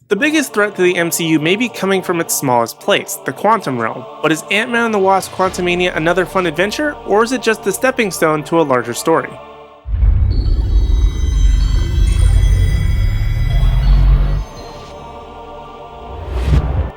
The biggest threat to the MCU may be coming from its smallest place, the quantum realm, but is Ant-Man and the Wasp: Quantumania another fun adventure, or is it just the stepping stone to a larger story?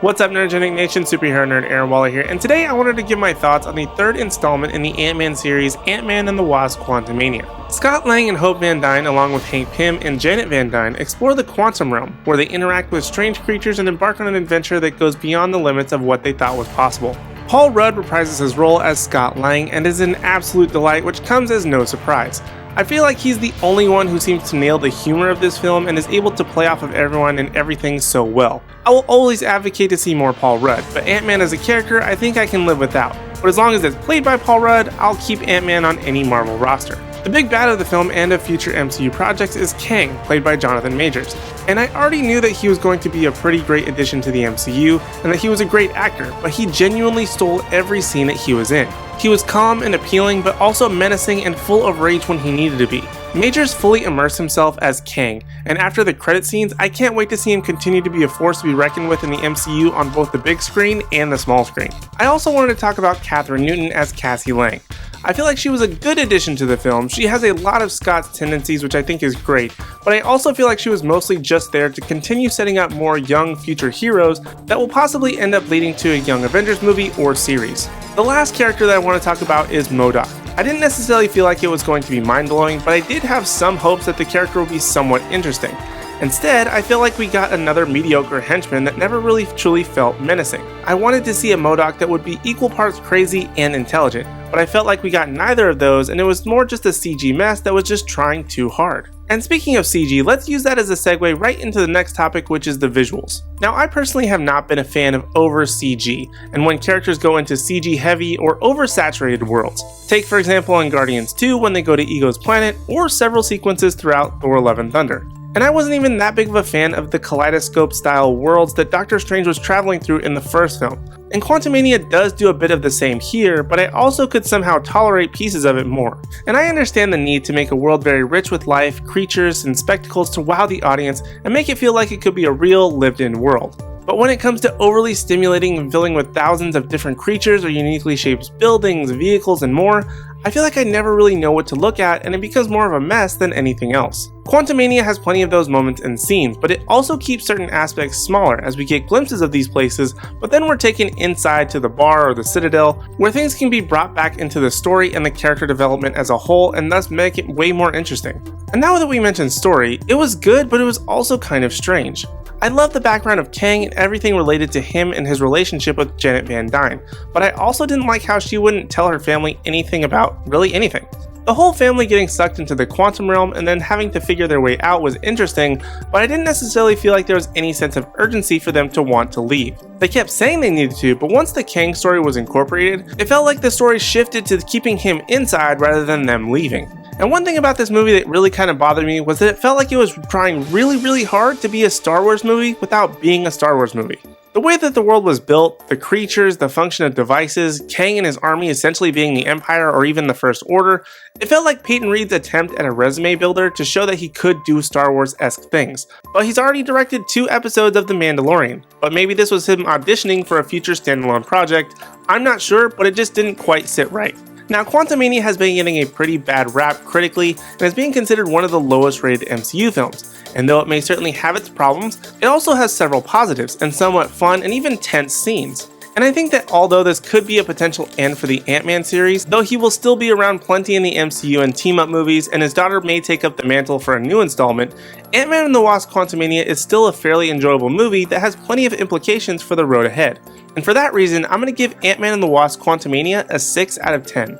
What's up, Nerdgenic Nation? Superhero nerd Aaron Waller here, and today I wanted to give my thoughts on the third installment in the Ant-Man series, Ant-Man and the Wasp: Quantumania. Scott Lang and Hope Van Dyne, along with Hank Pym and Janet Van Dyne, explore the quantum realm, where they interact with strange creatures and embark on an adventure that goes beyond the limits of what they thought was possible. Paul Rudd reprises his role as Scott Lang and is an absolute delight, which comes as no surprise. I feel like he's the only one who seems to nail the humor of this film and is able to play off of everyone and everything so well. I will always advocate to see more Paul Rudd, but Ant-Man as a character I think I can live without. But as long as it's played by Paul Rudd, I'll keep Ant-Man on any Marvel roster. The big bad of the film and of future MCU projects is Kang, played by Jonathan Majors. And I already knew that he was going to be a pretty great addition to the MCU and that he was a great actor, but he genuinely stole every scene that he was in. He was calm and appealing, but also menacing and full of rage when he needed to be. Majors fully immersed himself as Kang, and after the credit scenes, I can't wait to see him continue to be a force to be reckoned with in the MCU on both the big screen and the small screen. I also wanted to talk about Kathryn Newton as Cassie Lang. I feel like she was a good addition to the film. She has a lot of Scott's tendencies, which I think is great, but I also feel like she was mostly just there to continue setting up more young future heroes that will possibly end up leading to a Young Avengers movie or series. The last character that I want to talk about is Modoc. I didn't necessarily feel like it was going to be mind-blowing, but I did have some hopes that the character would be somewhat interesting. Instead, I feel like we got another mediocre henchman that never really truly felt menacing. I wanted to see a Modoc that would be equal parts crazy and intelligent, but I felt like we got neither of those, and it was more just a CG mess that was just trying too hard. And speaking of CG, let's use that as a segue right into the next topic, which is the visuals. Now, I personally have not been a fan of over CG, and when characters go into CG heavy or oversaturated worlds. Take for example in Guardians 2 when they go to Ego's planet, or several sequences throughout Thor: Love and Thunder. And I wasn't even that big of a fan of the kaleidoscope style worlds that Doctor Strange was traveling through in the first film. And Quantumania does do a bit of the same here, but I also could somehow tolerate pieces of it more. And I understand the need to make a world very rich with life, creatures, and spectacles to wow the audience and make it feel like it could be a real, lived-in world. But when it comes to overly stimulating and filling with thousands of different creatures or uniquely shaped buildings, vehicles, and more, I feel like I never really know what to look at and it becomes more of a mess than anything else. Quantumania has plenty of those moments and scenes, but it also keeps certain aspects smaller as we get glimpses of these places, but then we're taken inside to the bar or the Citadel, where things can be brought back into the story and the character development as a whole and thus make it way more interesting. And now that we mentioned story, it was good, but it was also kind of strange. I love the background of Kang and everything related to him and his relationship with Janet Van Dyne, but I also didn't like how she wouldn't tell her family anything about really anything. The whole family getting sucked into the quantum realm and then having to figure their way out was interesting, but I didn't necessarily feel like there was any sense of urgency for them to want to leave. They kept saying they needed to, but once the Kang story was incorporated, it felt like the story shifted to keeping him inside rather than them leaving. And one thing about this movie that really kind of bothered me was that it felt like it was trying really hard to be a Star Wars movie without being a Star Wars movie. The way that the world was built, the creatures, the function of devices, Kang and his army essentially being the Empire or even the First Order, it felt like Peyton Reed's attempt at a resume builder to show that he could do Star Wars-esque things. But he's already directed 2 episodes of The Mandalorian, but maybe this was him auditioning for a future standalone project. I'm not sure, but it just didn't quite sit right. Now, Quantumania has been getting a pretty bad rap critically and is being considered one of the lowest rated MCU films. And though it may certainly have its problems, it also has several positives and somewhat fun and even tense scenes. And I think that although this could be a potential end for the Ant-Man series, though he will still be around plenty in the MCU and team-up movies and his daughter may take up the mantle for a new installment, Ant-Man and the Wasp: Quantumania is still a fairly enjoyable movie that has plenty of implications for the road ahead. And for that reason, I'm going to give Ant-Man and the Wasp: Quantumania a 6 out of 10.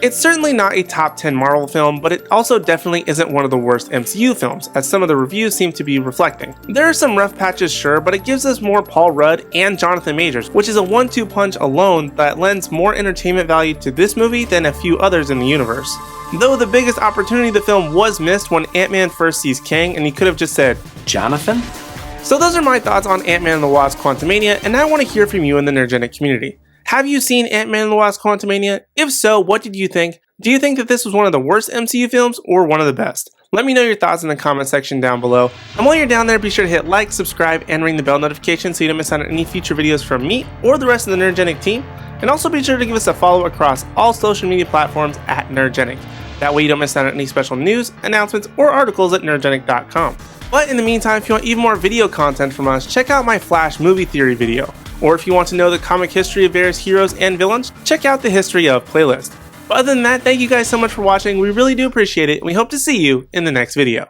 It's certainly not a top 10 Marvel film, but it also definitely isn't one of the worst MCU films, as some of the reviews seem to be reflecting. There are some rough patches, sure, but it gives us more Paul Rudd and Jonathan Majors, which is a 1-2 punch alone that lends more entertainment value to this movie than a few others in the universe. Though the biggest opportunity of the film was missed when Ant-Man first sees Kang and he could have just said, "Jonathan?" So those are my thoughts on Ant-Man and the Wasp: Quantumania, and I want to hear from you in the Nerdgenic community. Have you seen Ant-Man and the Wasp: Quantumania? If so, what did you think? Do you think that this was one of the worst MCU films or one of the best? Let me know your thoughts in the comment section down below. And while you're down there, be sure to hit like, subscribe, and ring the bell notification so you don't miss out on any future videos from me or the rest of the Nerdgenic team. And also be sure to give us a follow across all social media platforms at Nerdgenic. That way you don't miss out on any special news, announcements, or articles at nerdgenic.com. But in the meantime, if you want even more video content from us, check out my Flash movie theory video. Or if you want to know the comic history of various heroes and villains, check out the History of playlist. But other than that, thank you guys so much for watching. We really do appreciate it, and we hope to see you in the next video.